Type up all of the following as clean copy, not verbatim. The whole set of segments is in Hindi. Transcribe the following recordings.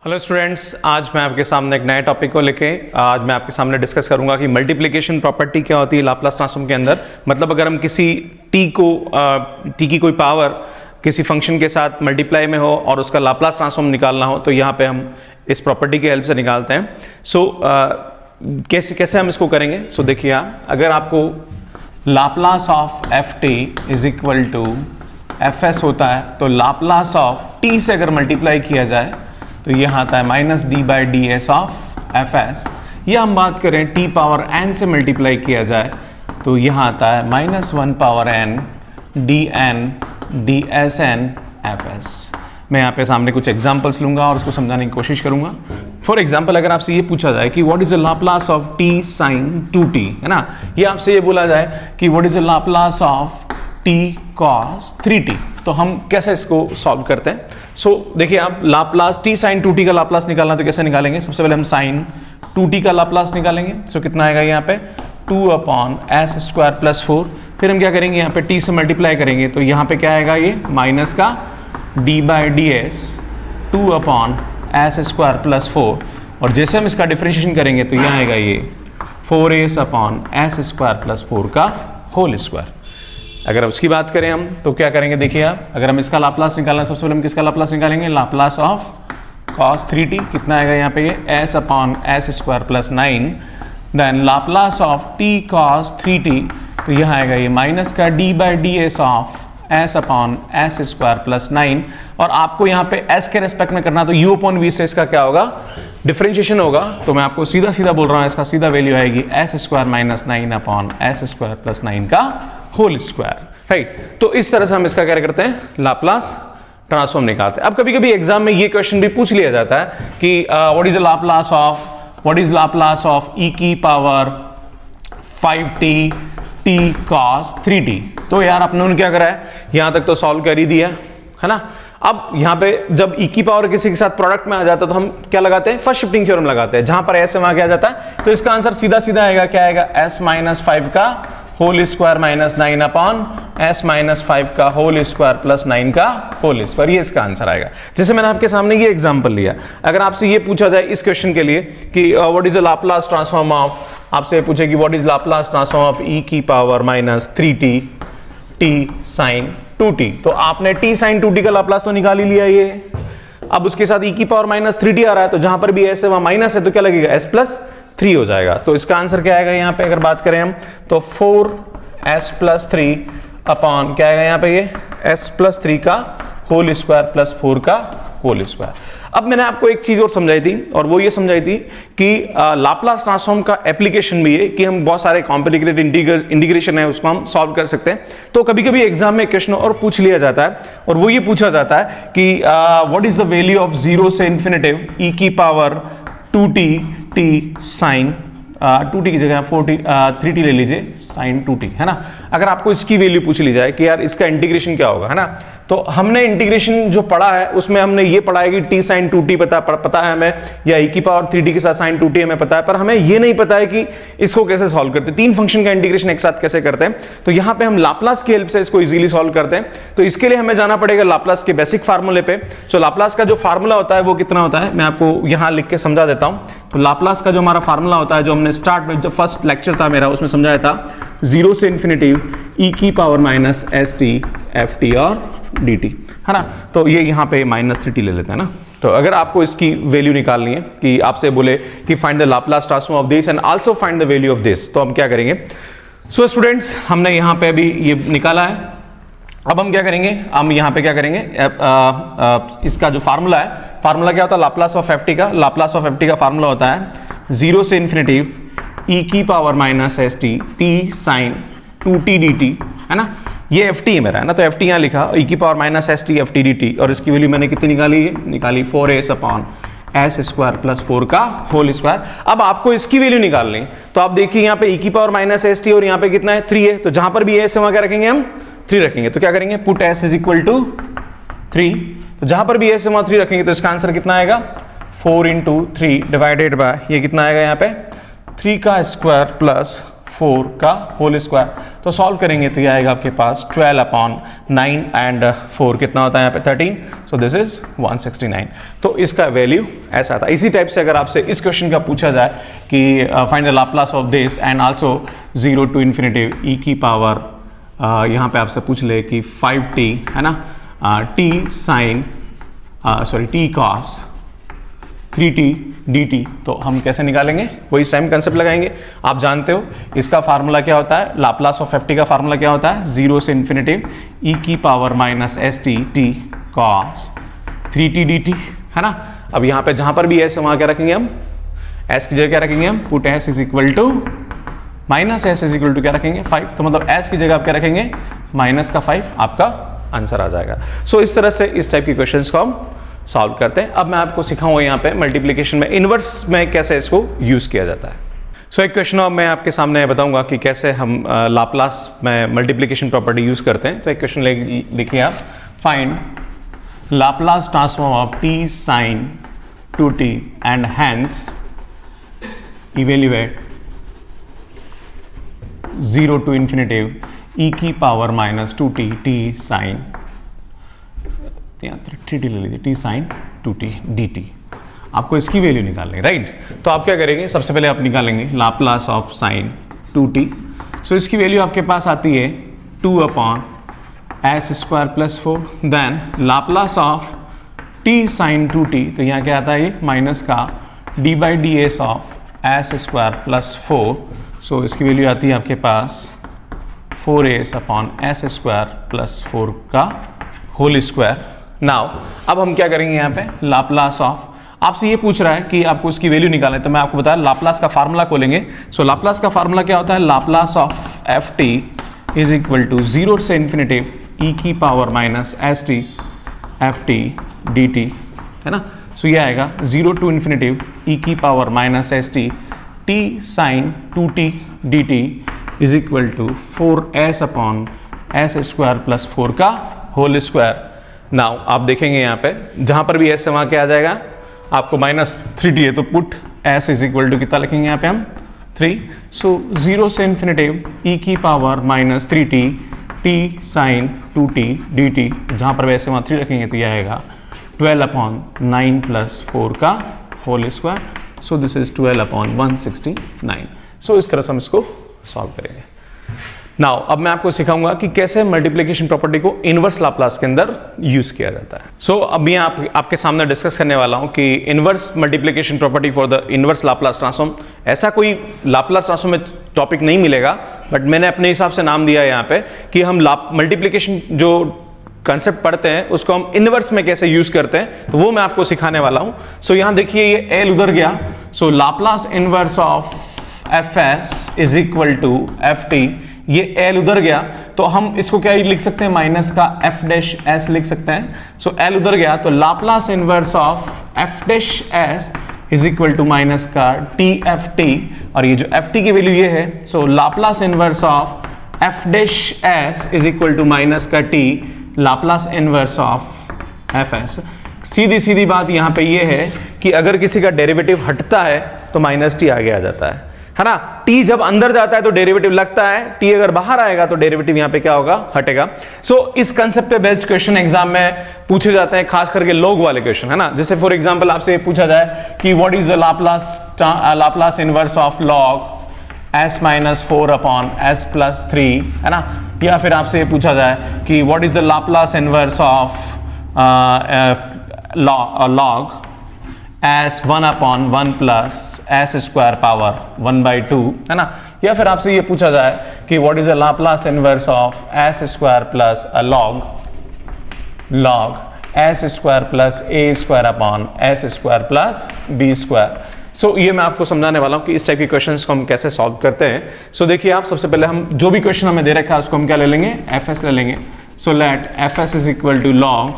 हेलो स्टूडेंट्स, आज मैं आपके सामने एक नए टॉपिक को लेके आज मैं आपके सामने डिस्कस करूंगा कि मल्टीप्लिकेशन प्रॉपर्टी क्या होती है लाप्लास ट्रांसफॉर्म के अंदर। मतलब अगर हम किसी टी की कोई पावर किसी फंक्शन के साथ मल्टीप्लाई में हो और उसका लाप्लास ट्रांसफॉर्म निकालना हो तो यहाँ पे हम इस प्रॉपर्टी की हेल्प से निकालते हैं। कैसे हम इसको करेंगे। देखिए अगर आपको Laplace of F T is equal to F S होता है तो लाप्लास ऑफ टी से अगर मल्टीप्लाई किया जाए तो यह आता है minus D by D S of F S. या हम बात करें टी पावर एन से मल्टीप्लाई किया जाए तो यह आता है minus one power N D S N F S. मैं यहाँ पे सामने कुछ एग्जांपल्स लूंगा और उसको समझाने की कोशिश करूंगा। फॉर एग्जांपल अगर आपसे ये पूछा जाए कि what is the Laplace of T sine 2t, है ना, ये आपसे ये बोला जाए कि what is the Laplace of T cos 3t, तो हम कैसे इसको सॉल्व करते हैं। देखिए आप लाप्लास टी साइन 2t का लाप्लास निकालना तो कैसे निकालेंगे। सबसे पहले हम साइन 2t का लाप्लास निकालेंगे। कितना आएगा यहाँ पे 2/s² + 4। फिर हम क्या करेंगे यहाँ पे t से मल्टीप्लाई करेंगे तो यहाँ पे क्या आएगा ये माइनस का d by D S 2/s² + 4। और जैसे हम इसका डिफरेंशिएशन करेंगे तो यहाँ आएगा ये 4s/s² + 4 का होल स्क्वायर। अगर उसकी बात करें हम तो क्या करेंगे, देखिए आप अगर हम इसका लाप्लास निकालना है सबसे पहले हम किसका लाप्लास निकालेंगे, लाप्लास ऑफ cos 3t। कितना आएगा यहाँ पे ये s/s² + 9। Then Laplace of t cos 3t तो यहाँ आएगा ये माइनस का d by D S of s/s² + 9। और आपको यहाँ पे s के रेस्पेक्ट में करना तो u/v से इसका क्या होगा, डिफरेंशिएशन होगा। तो मैं आपको सीधा सीधा बोल रहा हूँ, इसका सीधा वैल्यू आएगी s² - 9/s² + 9 का होल स्क्वायर, राइट। तो इस तरह से हम इसका क्या करते हैं, लाप्लास ट्रांसफॉर्म निकालते हैं। अब कभी कभी एग्जाम में ये क्वेश्चन भी पूछ लिया जाता है कि what is Laplace of e की power 5t t cos 3t। तो यार अपने क्या करा है, यहां तक तो सॉल्व कर ही दिया है ना। अब यहाँ पे जब e की पावर किसी के साथ प्रोडक्ट में आ जाता है तो हम क्या लगाते हैं, फर्स्ट शिफ्टिंग थ्योरम लगाते हैं। जहां पर s है वहां क्या आ जाता है, तो इसका आंसर सीधा सीधा आएगा, क्या आएगा s - 5 का होल स्क्वायर -9/s - 5 का होल स्क्वायर + 9 का होल स्क्वायर। ये इसका आंसर आएगा। जैसे मैंने आपके सामने ये एग्जांपल लिया। अगर आपसे ये पूछा जाए इस क्वेश्चन के लिए कि what is the Laplace transform of, आपसे पूछे कि what is Laplace transform of e की power -3t t sin 2t, तो आपने t sin 2t का लाप्लास तो निकाल ही लिया ये। अब उसके साथ e की पावर -3t आ रहा है तो जहां पर भी s है वहां माइनस है तो क्या लगेगा, s + 3 हो जाएगा। तो इसका आंसर क्या आएगा यहाँ पे अगर बात करें हम तो 4s + 3 अपॉन क्या आएगा यहाँ पे ये s + 3 का होल स्क्वायर + 4 का होल स्क्वायर। अब मैंने आपको एक चीज और समझाई थी और वो ये समझाई थी कि लाप्लास ट्रांसफॉर्म का एप्लीकेशन भी है कि हम बहुत सारे कॉम्प्लिकेटेड इंटीग्रेशन है उसको हम सॉल्व कर सकते हैं। तो कभी कभी एग्जाम में क्वेश्चन और पूछ लिया जाता है और वो ये पूछा जाता है कि what is the value of 0 से इन्फिनिटिव e की power 2t t sin 2t की जगह 3t ले लीजिए sin 2t, है ना। अगर आपको इसकी वैल्यू पूछ ली जाए कि यार इसका इंटीग्रेशन क्या होगा, है ना, तो हमने इंटीग्रेशन जो पढ़ा है उसमें हमने ये पढ़ा है कि t sin 2t पता है हमें, या e की पावर 3t के साथ sin 2t हमें पता है, पर हमें ये नहीं पता है कि इसको कैसे सॉल्व करते हैं, तीन फंक्शन का इंटीग्रेशन एक साथ कैसे करते हैं। तो यहाँ पे हम लाप्लास की हेल्प से इसको इजीली सॉल्व करते हैं। तो इसके लिए हमें जाना पड़ेगा लाप्लास के बेसिक फार्मूले पे। लाप्लास का जो फार्मूला होता है वो कितना होता है, मैं आपको यहाँ लिख के समझा देता हूँ। तो लाप्लास का जो हमारा फार्मूला होता है, जो हमने स्टार्ट में जब फर्स्ट लेक्चर था मेरा उसमें समझाया था, 0 से इन्फिनिटिव e की पावर -st ft और dt, है ना। तो ये यहाँ पे -3t ले लेते हैं ना। तो अगर आपको इसकी वैल्यू निकालनी है कि आपसे बोले कि find the Laplace transform of this and also find the value of this, तो हम क्या करेंगे। स्टूडेंट्स हमने यहाँ पे अभी ये निकाला है। अब हम क्या करेंगे, हम यहाँ पे क्या करेंगे, इसका जो फार्मूला है, फार्मूला क्या होता है लाप्लास ऑफ ft का, लाप्लास ऑफ ft का फार्मूला होता है 0 से इन्फिनिटिव e की power -st t sin 2t dt, है ना। ये ft है मेरा, है ना, तो ft यहाँ लिखा e की पावर -st ft dt और इसकी वैल्यू मैंने कितनी निकाली 4s/s² + 4 का होल स्क्वायर। अब आपको इसकी वैल्यू निकालनी, तो आप देखिए यहाँ पे e की पावर -st और यहाँ पे कितना है 3 है, तो जहां पर भी s है वहां क्या रखेंगे हम 3 रखेंगे। तो क्या करेंगे, पुट s = 3। तो जहां पर भी s है वहां 3 रखेंगे तो इसका आंसर कितना आएगा 4 × 3 डिवाइडेड बाय ये कितना आएगा यहाँ पे 3 का स्क्वायर + 4 का होल स्क्वायर। तो सॉल्व करेंगे तो ये आएगा आपके पास 12 अपॉन 9 एंड 4 कितना होता है यहाँ पे 13, सो दिस इज 169। तो इसका वैल्यू ऐसा था। इसी टाइप से अगर आपसे इस क्वेश्चन का पूछा जाए कि find the Laplace of this and also 0 to infinity ई की पावर, यहाँ पे आपसे पूछ ले कि 5t है ना, t sine t cos 3t dt, तो हम कैसे निकालेंगे, वही सेम कंसेप्ट लगाएंगे। आप जानते हो इसका फार्मूला क्या होता है, लाप्लास ऑफ ft का फार्मूला क्या होता है, 0 से इन्फिनिटी e की power minus st t cos 3t dt है ना। अब यहाँ पे जहां पर भी s वहां क्या रखेंगे हम, s की जगह क्या रखेंगे हम, put s is equal to minus s is equal to क्या रखेंगे 5, तो मतलब s की जगह आप क्या रखेंगे माइनस का 5, आपका आंसर आ जाएगा। सो इस तरह से इस टाइप की क्वेश्चंस को हम सॉल्व करते हैं। अब मैं आपको सिखाऊंगा यहाँ पे मल्टीप्लिकेशन में इनवर्स में कैसे इसको यूज किया जाता है। सो एक क्वेश्चन अब मैं आपके सामने बताऊंगा कि कैसे हम लाप्लास में मल्टीप्लिकेशन प्रॉपर्टी यूज करते हैं। तो एक क्वेश्चन लिखिए आप, find Laplace transform of t sin 2t and hence evaluate 0 to infinity e की power minus 2t t sin 3t ले लीजिए t sin 2t dt। आपको इसकी वैल्यू निकालनी है, राइट। तो आप क्या करेंगे, सबसे पहले आप निकालेंगे लाप्लास ऑफ sin 2t। सो इसकी वैल्यू आपके पास आती है 2 upon s square plus 4, then Laplace of t sin 2t, तो यहाँ क्या आता है ये माइनस का d by D S of s square plus 4। सो इसकी वैल्यू आती है आपके पास 4s upon s square plus 4 का होल स्क्वायर। नाउ अब हम क्या करेंगे यहाँ पे, लाप्लास ऑफ, आपसे ये पूछ रहा है कि आपको इसकी वैल्यू निकालें, तो मैं आपको बताया लाप्लास का फार्मूला खोलेंगे। सो लाप्लास का फार्मूला क्या होता है, Laplace of F T is equal to 0 से इन्फिनिटी ई की power minus S T F T D T है ना। सो ये आएगा 0 टू इन्फिनिटी ई की power minus S T T sine 2t D T is equal to 4s upon S square plus 4 का होल स्क्वायर। नाउ आप देखेंगे यहाँ पे जहां पर भी s है वहां क्या आ जाएगा, आपको माइनस 3t है तो put s is equal to कितना लिखेंगे यहाँ पे हम 3। सो 0 से इन्फिनिटी e की power minus 3t t sine 2t dt, जहां पर वैसे वहां 3 रखेंगे तो यह आएगा 12 अपॉन 9 प्लस 4 का whole square. So this is 12 upon 169। So इस तरह से हम इसको सॉल्व करेंगे। नाउ अब मैं आपको सिखाऊंगा कि कैसे मल्टीप्लिकेशन प्रॉपर्टी को इनवर्स लाप्लास के अंदर यूज किया जाता है। सो अब मैं आपके सामने डिस्कस करने वाला हूं कि inverse multiplication property for the inverse Laplace transform. ऐसा कोई लाप्लास ट्रांसफॉर्म में टॉपिक नहीं मिलेगा, बट मैंने अपने हिसाब से नाम दिया है यहाँ पे कि हम मल्टीप्लिकेशन जो कंसेप्ट पढ़ते हैं उसको हम इनवर्स में कैसे यूज करते हैं, तो वो मैं आपको सिखाने वाला हूं। सो यहां देखिए ये एल उधर गया, so Laplace inverse of F S is equal to F T, ये एल उधर गया तो हम इसको क्या लिख सकते हैं, माइनस का एफ डैश एस लिख सकते हैं। सो एल उधर गया तो Laplace inverse of F dash S is equal to minus का टी एफ टी, और ये जो एफ टी की वैल्यू ये है, so Laplace inverse of F dash S is equal to minus का T Laplace inverse of F S. सीधी सीधी बात यहाँ पे ये है कि अगर किसी का डेरिवेटिव हटता है तो माइनस टी आगे आ जाता है ना। टी जब अंदर जाता है तो डेरिवेटिव लगता है, टी अगर बाहर आएगा तो डेरिवेटिव यहाँ पे क्या होगा, हटेगा। सो इस कंसेप्ट पे बेस्ड क्वेश्चन एग्जाम में पूछे जाते हैं, खास करके लॉग वाले क्वेश्चन है ना। जैसे फॉर एग्जांपल आपसे पूछा जाए कि what is the Laplace inverse of log s minus 4 upon s plus 3 है ना, या फिर आपसे पूछा जाए कि what is the Laplace inverse of log s 1 upon 1 plus s square power 1/2 है ना, या फिर आपसे ये पूछा जाए कि what is the Laplace inverse of s square plus log s square plus a square upon s square plus b square. So ये मैं आपको समझाने वाला हूं कि इस टाइप के क्वेश्चंस को हम कैसे सॉल्व करते हैं। सो देखिए आप, सबसे पहले हम जो भी क्वेश्चन हमें दे रखा है उसको हम क्या ले लेंगे, fs ले लेंगे। So let fs is equal to log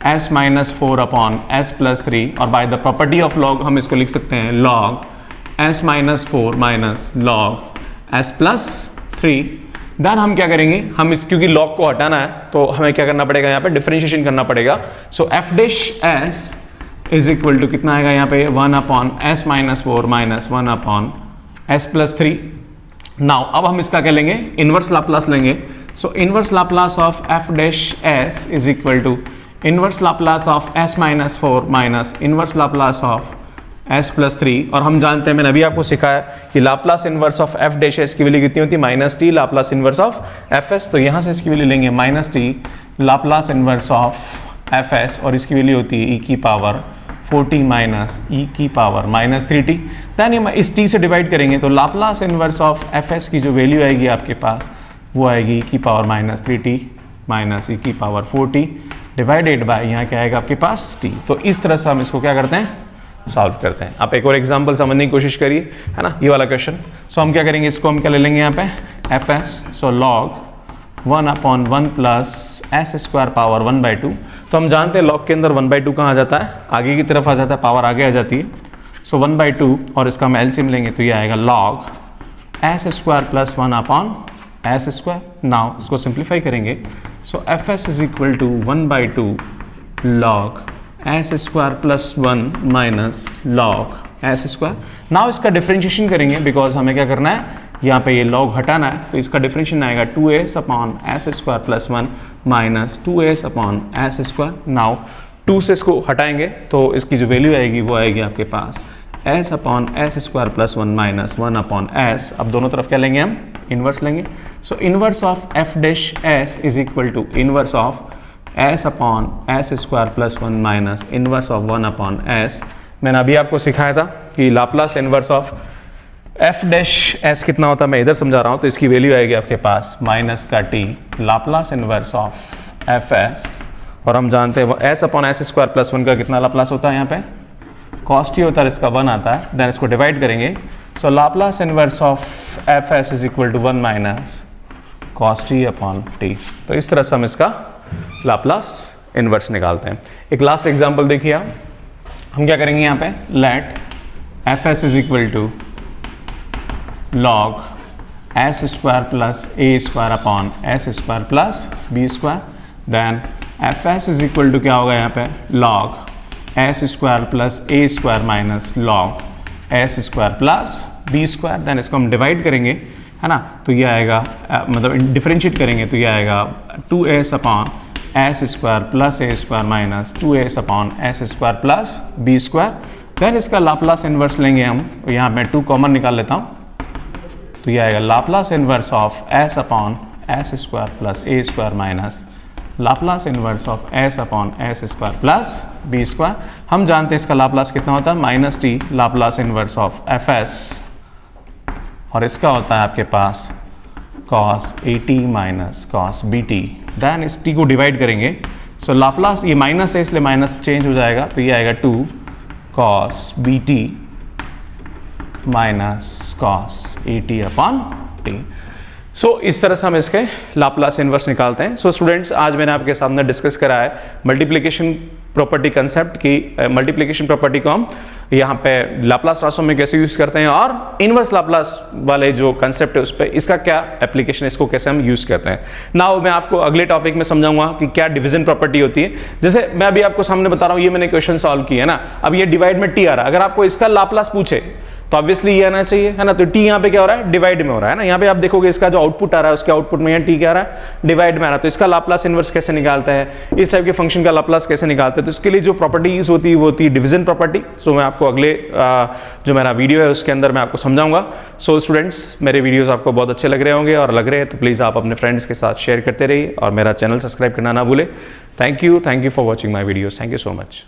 s minus 4 upon s plus 3, और by the property of log हम इसको लिख सकते हैं log s minus 4 minus log s plus 3। Then हम क्या करेंगे, हम इस क्योंकि log को हटाना है तो हमें क्या करना पड़ेगा, यहाँ पे डिफरेंशिएशन करना पड़ेगा। So f dash s is equal to कितना आएगा यहाँ पे 1 upon s minus 4 minus 1 upon s plus 3। Now अब हम इसका क्या लेंगे, इनवर्स लाप्लास लेंगे. So inverse Laplace of F dash S is equal to inverse Laplace of S minus 4 minus inverse Laplace of S plus 3. और हम जानते हैं, मैंने अभी आपको सिखाया कि Laplace inverse of F dash S की वैल्यू कितनी होती है, minus T Laplace inverse of F S. तो यहाँ से इसकी वैल्यू लेंगे minus T Laplace inverse of F S, और इसकी वैल्यू होती है ई की पावर 4t माइनस ई की पावर माइनस 3t. दैन इस t से डिवाइड करेंगे तो Laplace inverse of F S की जो वैल्यू आएगी आपके पास वो आएगी ई की पावर माइनस 3t माइनस ई की पावर 4t डिवाइडेड बाय यहाँ क्या आएगा आपके पास t. तो इस तरह से हम इसको क्या करते हैं, सॉल्व करते हैं. आप एक और एग्जांपल समझने की कोशिश करिए, है ना, ये वाला क्वेश्चन. सो हम क्या करेंगे, इसको हम क्या ले लेंगे यहाँ पे F S. So log 1/1 plus S square power 1/2. तो हम जानते हैं लॉग के अंदर 1/2 कहाँ आ जाता है, आगे की तरफ आ जाता है, पावर आगे आ जाती है. सो 1/2 और इसका हम एलसीएम लेंगे तो ये आएगा log S square plus 1/, S square. Now इसको सिंप्लीफाई करेंगे. So F S is equal to 1/2 log S square plus 1 minus log S square. Now इसका डिफरेंशिएशन करेंगे बिकॉज हमें क्या करना है, यहाँ पे ये लॉग हटाना है. तो इसका डिफरेंशिएशन आएगा 2s upon S square plus 1 minus 2s upon S square. Now 2 से इसको हटाएंगे तो इसकी जो वैल्यू आएगी वो आएगी आपके पास s upon S square plus 1 minus 1 upon S. अब दोनों तरफ क्या लेंगे हम, इनवर्स लेंगे. So inverse of F dash S is equal to inverse of s upon S square plus 1 minus inverse of 1 upon S. मैंने अभी आपको सिखाया था कि Laplace inverse of F dash S कितना होता है, मैं इधर समझा रहा हूँ. तो इसकी वैल्यू आएगी आपके पास माइनस का T Laplace inverse of F S. और हम जानते हैं S upon S square plus 1 का कितना लाप्लास होता है, यहाँ पे कॉस टी होता है, इसका 1 आता है. देन इसको डिवाइड करेंगे. So Laplace inverse of F S is equal to 1 minus cos T upon T. तो इस तरह से हम इसका लाप्लास इनवर्स निकालते हैं. एक लास्ट एग्जांपल देखिए आप. हम क्या करेंगे यहाँ पे, let F S is equal to log S square plus A square upon S square plus B square. Then F S is equal to क्या होगा यहाँ पे, log S square plus A square minus log S square plus B square. Then इसको हम डिवाइड करेंगे, है ना, तो ये आएगा मतलब डिफरेंशिएट करेंगे तो ये आएगा 2s upon S square plus A square minus 2s upon S square plus B square. Then इसका लाप्लास इनवर्स लेंगे हम. यहाँ मैं 2 कॉमन निकाल लेता हूँ तो ये आएगा Laplace inverse of s upon S square plus A square minus Laplace inverse of s upon S square plus B square. हम जानते हैं इसका लाप्लास कितना होता है, minus T Laplace inverse of F S, और इसका होता है आपके पास cos at माइनस cos bt. देन इस t को डिवाइड करेंगे. सो लाप्लास ये माइनस है इसलिए माइनस चेंज हो जाएगा तो ये आएगा 2 cos bt minus cos at upon t. सो इस तरह से हम इसके लाप्लास इनवर्स निकालते हैं. सो स्टूडेंट्स, आज मैंने आपके सामने डिस्कस करा है मल्टीप्लिकेशन प्रॉपर्टी कंसेप्ट की. मल्टीप्लिकेशन प्रॉपर्टी को हम यहाँ पे लाप्लास ट्रांसफॉर्म में कैसे यूज करते हैं और इनवर्स लाप्लास वाले जो कंसेप्ट है उस पर इसका क्या एप्लीकेशन, इसको कैसे हम यूज करते हैं. नाउ मैं आपको अगले टॉपिक में समझाऊंगा कि क्या डिवीजन प्रॉपर्टी होती है. जैसे मैं अभी आपको सामने बता रहा हूँ, ये मैंने क्वेश्चन सॉल्व किया है ना. अब ये डिवाइड में टी आ रहा है, अगर आपको इसका लाप्लास पूछे तो ऑब्वियसली ये आना चाहिए, है ना. तो टी यहाँ पे क्या हो रहा है, डिवाइड में हो रहा है ना. यहाँ पे आप देखोगे इसका जो आउटपुट आ रहा है उसके आउटपुट में यहाँ टी क्या आ रहा है, डिवाइड में आ रहा है. तो इसका लाप्लास इनवर्स कैसे निकालते हैं, इस टाइप के फंक्शन का लाप्लास कैसे निकालते हैं, तो इसके लिए जो प्रॉपर्टीज होती है वो होती है डिवीजन प्रॉपर्टी. सो मैं आपको अगले जो मेरा वीडियो है उसके अंदर मैं आपको समझाऊंगा. सो स्टूडेंट्स, मेरे वीडियोस आपको बहुत अच्छे लग रहे होंगे और लग रहे हैं तो प्लीज़ आप अपने फ्रेंड्स के साथ शेयर करते रहिए और मेरा चैनल सब्सक्राइब करना ना भूलें. Thank you for watching my videos. Thank you so much.